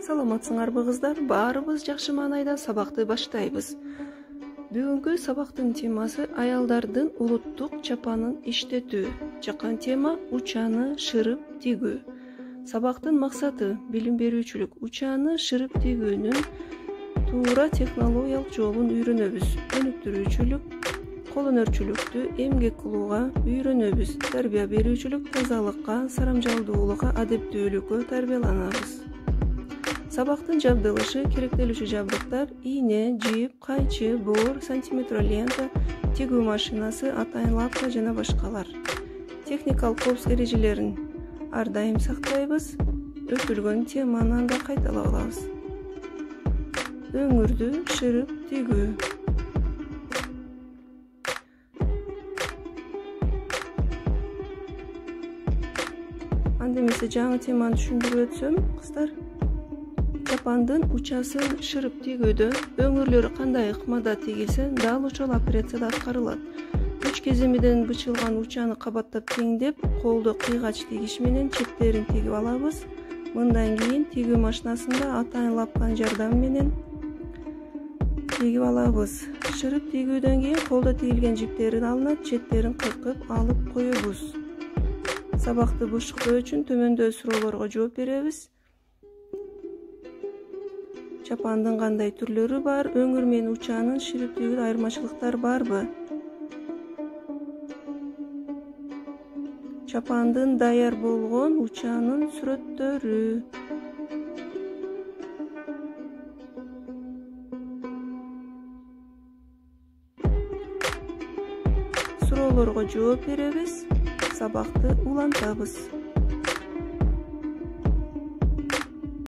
Саламатсыңарбы кыздар? Баарыбыз жакшы маанайда сабакты баштайбыз. Бүгүнкү сабактын темасы аялдардын улуттук чапанын иштетүү. Жаккан тема учаны шырып тигүү. Сабактын максаты билим берүүчүлүк. Учаны шырып тигүүнүн туура технологиялык жолун үйрөнөбүз. Өнүктүрүүчүлүк, кол өнөрчүлүктү эмгек кылууга үйрөнөбүз. Тарбия берүүчүлүк, тазалыкка, сарамжалдуулукка, адептүүлүккө тарбияланабыз. Сабактын жабдылышы, керектелүүчү жабдыктар: ийне, жип, кайчы, боор, сантиметр лента, тигүү машинасы, атайын лапка жана башкалар. Техникалык коопсуздук эрежелерин ар дайым сактайбыз. Өтүлгөн теманы анда кайталап алабыз. Өңүрдү шырып тигүү. Анда эмесе жаңы теманы түшүндүрүп өтсөм, кыздар, чапандын учасын шырып тигүүдө өңүрлөрү кандай ыкмада тигилсе, дал ошол операцияда аткарылат. 3 кеземеден бычылган учаны кабаттап теңдеп, колдо кыйгач тигиш менен четтерин тигип алабыз. Мындан кийин тигүү машинасында атайын лапканын жардамы менен тигип алабыз. Шырып тигүүдөн кийин колдо тигилген жиптерин алынат, четтерин кыркып алып коебуз. Сабакты бушуктоо үчүн төмөндө суроолорго жооп беребиз. Чапандын кандай түрлөрү бар? Өңүр менен учанын шырып тигүүдө айырмачылыктар барбы? Чапандын даяр болгон учанын сүрөттөрү. Суроолорго жооп беребиз. Сабакты улантабыз.